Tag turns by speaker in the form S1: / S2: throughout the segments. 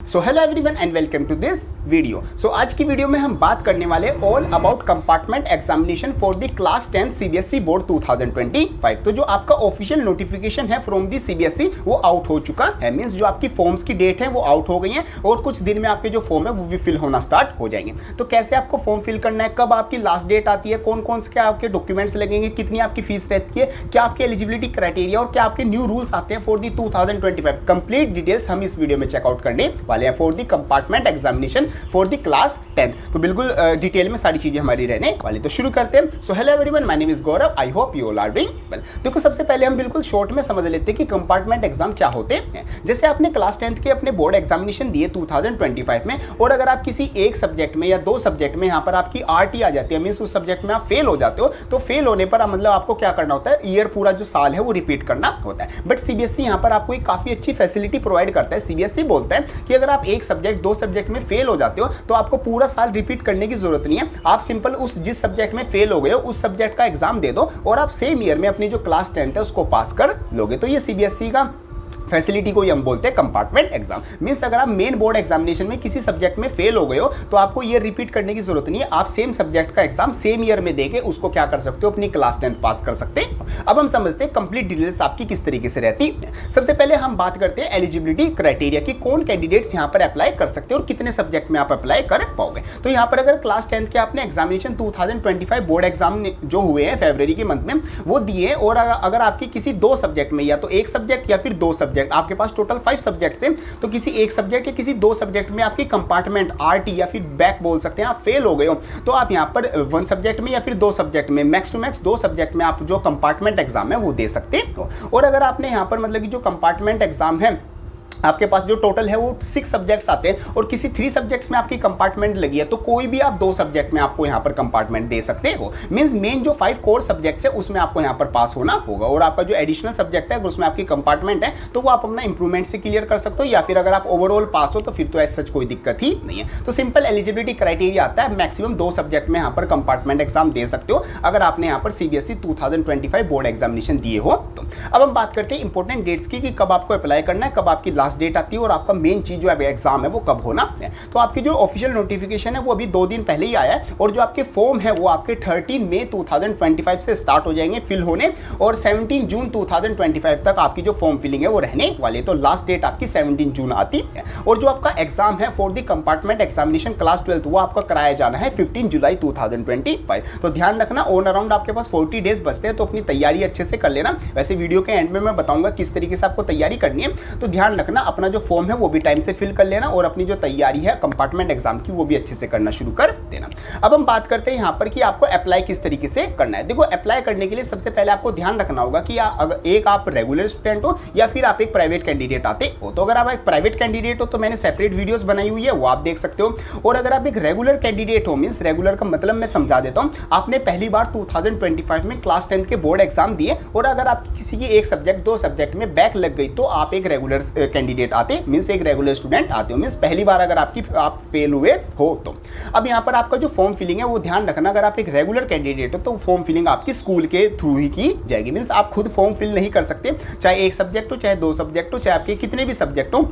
S1: So hello everyone and welcome to this video. So आज की video में हम बात करने वाले all about compartment examination for the class 10 CBSE board 2025। तो जो आपका ऑफिशियल नोटिफिकेशन है फ्रॉम दी सीबीएसई वो आउट हो चुका है। मींस जो आपकी फॉर्म्स की डेट है वो आउट हो गई है और कुछ दिन में आपके जो फॉर्म है वो भी फिल होना स्टार्ट हो जाएंगे। तो कैसे आपको फॉर्म फिल करना है, कब आपकी लास्ट डेट आती है, कौन कौन से आपके डॉक्यूमेंट्स लगेंगे, कितनी आपकी फीस रहती है, क्या आपकी एलिजिबिलिटी क्राइटेरिया और क्या आपके न्यू रूल्स आते हैं फॉर दी 2025, कंप्लीट डिटेल्स हम इस वीडियो में चेकआउट करने वाले हैं for the compartment examination for the class 10। तो बिल्कुल डिटेल में सारी चीजें हमारी रहने वाली। तो शुरू करते हैं। So hello everyone, my name is Gaurav, I hope you all are doing well. देखो सबसे पहले हम बिल्कुल शॉर्ट में समझ लेते हैं कि कंपार्टमेंट एग्जाम क्या होते हैं। जैसे आपने क्लास 10 के अपने बोर्ड एग्जामिनेशन दिए 2025 में और अगर आप किसी एक सब्जेक्ट में या दो सब्जेक्ट में यहाँ पर आपकी आरटी आ जाती है, मीन्स उस सब्जेक्ट में आप फेल हो जाते हो, तो फेल होने पर मतलब आपको क्या करना होता है, ईयर पूरा जो साल है वो रिपीट करना होता है। बट सीबीएसई यहाँ पर आपको एक काफी अच्छी फैसिलिटी प्रोवाइड करता है। सीबीएसई बोलता है कि अगर आप एक सब्जेक्ट दो सब्जेक्ट में फेल हो जाते हो तो आपको पूरा साल रिपीट करने की जरूरत नहीं है। आप सिंपल उस जिस सब्जेक्ट में फेल हो गए हो उस सब्जेक्ट का एग्जाम दे दो और आप सेम ईयर में अपनी जो क्लास 10 है उसको पास कर लोगे। तो ये सीबीएसई का फैसिलिटी को हम बोलते हैं कंपार्टमेंट एग्जाम। मींस अगर आप मेन बोर्ड एग्जामिनेशन में किसी सब्जेक्ट में फेल हो गए हो तो आपको ये रिपीट करने की जरूरत नहीं है। आप सेम सब्जेक्ट का एग्जाम सेम ईयर में देके उसको क्या कर सकते हो, अपनी क्लास 10 पास कर सकते हैं। अब हम समझते हैं कंप्लीट डिटेल्स आपकी किस तरीके से रहती है। सबसे पहले हम बात करते हैं एलिजिबिलिटी क्राइटेरिया की, कौन कैंडिडेट्स यहाँ पर अप्लाई कर सकते हैं और कितने सब्जेक्ट में आप अप्लाई कर पाओगे। तो यहाँ पर अगर क्लास 10 के आपने एग्जामिनेशन 2025 बोर्ड एग्जाम जो हुए हैं फरवरी के मंथ में वो दिए और अगर आपकी किसी दो सब्जेक्ट में या तो एक सब्जेक्ट या फिर दो सब्जेक्ट, आपके पास टोटल 5 सब्जेक्ट्स हैं, तो किसी एक सब्जेक्ट या किसी दो सब्जेक्ट में आपकी कंपार्टमेंट आरटी या फिर बैक बोल सकते हैं, आप फेल हो गए हो तो आप यहां पर वन सब्जेक्ट में या फिर दो सब्जेक्ट में, मैक्स टू मैक्स दो सब्जेक्ट में आप जो कंपार्टमेंट एग्जाम है वो दे सकते हो। और अगर आपने यहां पर मतलब कि जो कंपार्टमेंट एग्जाम है आपके पास जो टोटल है वो 6 सब्जेक्ट्स आते हैं और किसी 3 सब्जेक्ट्स में आपकी कंपार्टमेंट लगी है तो कोई भी आप दो सब्जेक्ट में आपको यहाँ पर कंपार्टमेंट दे सकते हो। मींस मेन जो 5 कोर सब्जेक्ट्स है उसमें आपको यहाँ पर पास होना होगा और आपका जो एडिशनल सब्जेक्ट है अगर उसमें आपकी कंपार्टमेंट है तो वो आप अपना इंप्रूवमेंट से क्लियर कर सकते हो या फिर अगर आप ओवरऑल पास हो तो फिर तो ऐसा कोई दिक्कत ही नहीं है। तो सिंपल एलिजिबिलिटी क्राइटेरिया आता है, मैक्सिमम 2 सब्जेक्ट में यहाँ पर कंपार्टमेंट एग्जाम दे सकते हो अगर आपने यहाँ पर सीबीएसई 2025 बोर्ड एग्जामिनेशन दिए हो तो। अब हम बात करते हैं इंपॉर्टेंट डेट्स की कि कब आपको अप्लाई करना है, कब आपकी लास्ट डेट आती है और आपका मेन चीज जो एग्जाम है वो कब होना है। तो आपकी जो ऑफिशियल नोटिफिकेशन है वो अभी 2 दिन पहले ही आया है और जो आपके फॉर्म है वो आपके 13 मई 2025 से स्टार्ट हो जाएंगे फिल होने और 17 जून 2025 तक आपकी जो फॉर्म फिलिंग है वो रहने वाली है। तो लास्ट डेट आपकी 17 जून आती है और जो आपका एग्जाम है for the compartment examination class 12 वो आपका कराया जाना है 15 जुलाई 2025। तो ध्यान रखना ऑन अराउंड आपके पास 40 डेज बचते हैं तो अपनी तैयारी अच्छे से कर लेना। वैसे वीडियो के एंड में मैं बताऊंगा किस तरीके से आपको तैयारी करनी है, तो ध्यान रखना अपना जो फॉर्म है वो भी टाइम से फिल कर लेना और अपनी जो तैयारी है कंपार्टमेंट एग्जाम की वो भी अच्छे से करना शुरू कर देना। अब हम बात करते हैं यहाँ पर कि आपको अप्लाई किस तरीके से करना है। देखो अप्लाई करने के लिए सबसे पहले आपको ध्यान रखना होगा कि अगर एक आप रेगुलर स्टूडेंट हो या फिर आप एक प्राइवेट कैंडिडेट आते हो। तो अगर आप एक प्राइवेट कैंडिडेट हो तो मैंने सेपरेट वीडियोस बनाई हुई है वो आप देख सकते हो। और अगर आप एक रेगुलर कैंडिडेट हो, मींस रेगुलर का मतलब मैं समझा देता हूँ, आपने पहली बार 2025 में क्लास 10 के बोर्ड एग्जाम दिए और अगर आप किसी की एक सब्जेक्ट दो सब्जेक्ट में बैक लग गई तो आप एक रेगुलर कैंडिडेट आते, मींस एक रेगुलर स्टूडेंट आते हो, मींस पहली बार अगर आप फेल हुए हो तो। अब यहाँ पर आपका जो फॉर्म फिलिंग है वो ध्यान रखना, अगर आप एक रेगुलर कैंडिडेट हो तो फॉर्म फिलिंग आपकी स्कूल के थ्रू ही की जाएगी। मींस आप खुद फॉर्म फिल नहीं कर सकते, चाहे एक सब्जेक्ट हो चाहे दो सब्जेक्ट हो चाहे आपके कितने भी सब्जेक्ट हो,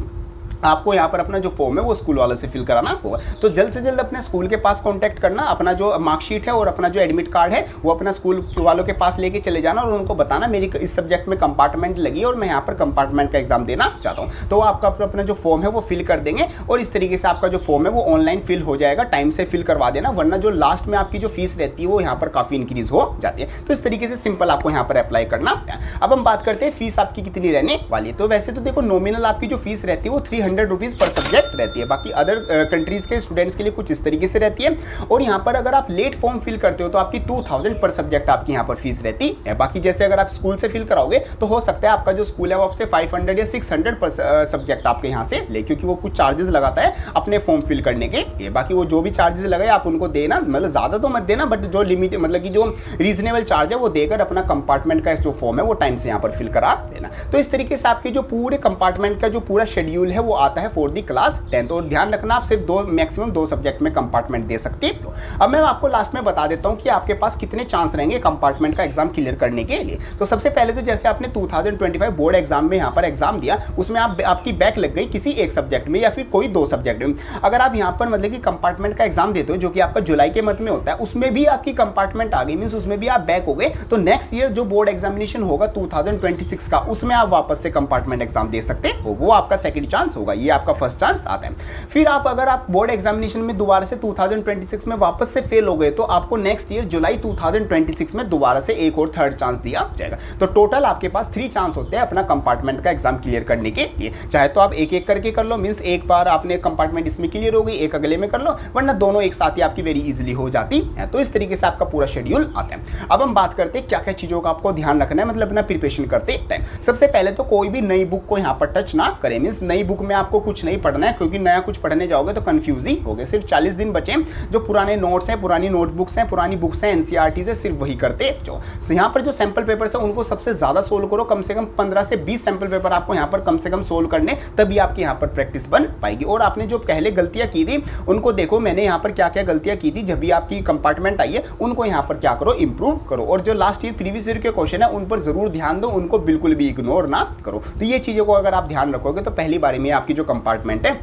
S1: आपको यहाँ पर अपना जो फॉर्म है वो स्कूल वालों से फिल कराना होगा। तो जल्द से जल्द अपने स्कूल के पास कांटेक्ट करना, अपना जो मार्कशीट है और अपना जो एडमिट कार्ड है वो अपना स्कूल वालों के पास लेके चले जाना और उनको बताना मेरी इस सब्जेक्ट में कंपार्टमेंट लगी और मैं यहाँ पर कंपार्टमेंट का एग्जाम देना चाहता हूँ। तो आपका अपना जो फॉर्म है वो फिल कर देंगे और इस तरीके से आपका जो फॉर्म है वो ऑनलाइन फिल हो जाएगा। टाइम से फिल करवा देना वरना जो लास्ट में आपकी जो फीस रहती है वो यहाँ पर काफ़ी इंक्रीज हो जाती है। तो इस तरीके से सिंपल आपको यहाँ पर अप्लाई करना है। अब हम बात करते हैं फीस आपकी कितनी रहने वाली है। तो वैसे तो देखो नॉमिनल आपकी जो फीस रहती है वो 300 रुपीज़ पर सब्जेक्ट रहती है। बाकी अदर कंट्रीज के स्टूडेंट्स के लिए कुछ इस तरीके से रहती है और यहाँ पर अगर आप लेट फॉर्म फिल करते हो तो आपकी 2000 पर सब्जेक्ट आपकी यहाँ पर फीस रहती है। बाकी जैसे अगर आप स्कूल से फिल कराओगे तो हो सकता है आपका जो स्कूल है वो आपसे 500 या 600 पर सब्जेक्ट आपके यहाँ से ले, क्योंकि वो कुछ चार्जेस लगाता है अपने फॉर्म फिल करने के। बाकी वो जो भी चार्जेस लगाए आप उनको देना, मतलब ज़्यादा तो मत देना बट जो लिमिट मतलब कि जो रीजनेबल चार्ज है वो देकर अपना कंपार्टमेंट का जो फॉर्म है वो टाइम से यहाँ पर फिल करा देना। तो इस तरीके से आपके जो पूरे कंपार्टमेंट का जो पूरा शेड्यूल है वो आता है फॉर दी क्लास 10। तो ध्यान रखना आप सिर्फ मैक्सिमम 2 सब्जेक्ट में कंपार्टमेंट दे सकते हो। अब मैं आपको लास्ट में बता देता हूं कि आपके पास कितने चांस रहेंगे कंपार्टमेंट का एग्जाम क्लियर करने के लिए। तो सबसे पहले तो जैसे आपने 2025 बोर्ड एग्जाम में यहाँ पर एग्जाम दिया, उसमें आपकी बैक लग गई किसी एक सब्जेक्ट में या फिर कोई 2 सब्जेक्ट में, अगर आप यहाँ पर मतलब कि कंपार्टमेंट का एग्जाम देते हो जो कि आपका जुलाई के मंथ में होता है, उसमें भी आपकी कंपार्टमेंट आ गई, मींस उसमें भी आप बैक हो गए, तो नेक्स्ट ईयर जो बोर्ड एग्जामिनेशन होगा 2026 का, उसमें आप वापस से कंपार्टमेंट एग्जाम दे सकते हो। वो आपका सेकंड चांस होगा, ये आपका फर्स्ट चांस आता है। फिर अगर आप बोर्ड एग्जामिनेशन में दोबारा से 2026 में वापस से फेल हो गए तो आपको नेक्स्ट ईयर जुलाई 2026 में दोबारा से एक और थर्ड चांस दिया जाएगा। तो टोटल आपके पास 3 चांस होते हैं अपना कंपार्टमेंट का एग्जाम क्लियर करने के लिए। चाहे तो आप एक एक करके कर लो, मींस एक बार आपने कंपार्टमेंट इसमें क्लियर हो गई, एक अगले में कर लो, वरना दोनों एक साथ ही आपकी वेरी इजीली हो जाती है। तो इस तरीके से आपका पूरा शेड्यूल आता है। अब हम बात करते हैं क्या क्या चीजों का आपको ध्यान रखना है, मतलब अपना प्रिपरेशन करते टाइम। सबसे पहले तो कोई भी नई बुक को यहाँ पर टच ना करें, मींस नई बुक में आपको कुछ नहीं पढ़ना है, क्योंकि नया कुछ पढ़ने जाओगे तो कंफ्यूज ही होगे। सिर्फ 40 दिन बचे, जो पुराने नोट्स हैं, पुरानी नोटबुक्स हैं, पुरानी बुक्स हैं, एनसीईआरटी से सिर्फ वही करते जाओ। यहाँ पर जो सैंपल पेपर्स है उनको सबसे ज्यादा सोल्व करो, कम से कम 15 से 20 सैंपल पेपर आपको यहाँ पर कम से कम सोल्व करने, तभी आपकी यहाँ पर प्रैक्टिस बन पाएगी। और आपने जो पहले गलतियां की थी उनको देखो, मैंने यहाँ पर क्या क्या गलतियां की थी, जब भी आपकी कंपार्टमेंट आई है उनको यहाँ पर क्या करो, इंप्रूव करो। और जो लास्ट ईयर प्रीवियस ईयर के क्वेश्चन है उन पर जरूर ध्यान दो, उनको बिल्कुल भी इग्नोर ना करो। तो ये चीजों को अगर आप ध्यान रखोगे तो पहली बारी में आपकी जो कंपार्टमेंट है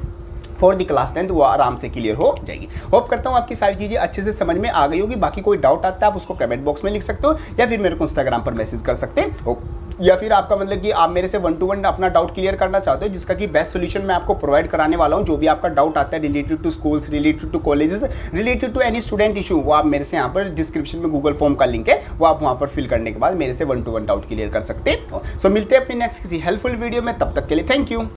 S1: फॉर दी क्लास 10 वो आराम से क्लियर हो जाएगी। होप करता हूँ आपकी सारी चीजें अच्छे से समझ में आ गई होगी। बाकी कोई डाउट आता है आप उसको कमेंट बॉक्स में लिख सकते हो, या फिर मेरे को इंस्टाग्राम पर मैसेज कर सकते हो, या फिर आपका मतलब कि आप मेरे से 1-to-1 अपना डाउट क्लियर करना चाहते हो, जिसका कि बेस्ट सॉल्यूशन मैं आपको प्रोवाइड कराने वाला हूं। जो भी आपका डाउट आता है related to schools, related to colleges, related to any student issue, वो आप मेरे से यहाँ पर डिस्क्रिप्शन में गूगल फॉर्म का लिंक है, वो आप वहाँ पर फिल करने के बाद मेरे से 1-to-1 डाउट क्लियर कर सकते हो। सो मिलते हैं अपनी नेक्स्ट किसी हेल्पफुल वीडियो में, तब तक के लिए थैंक यू।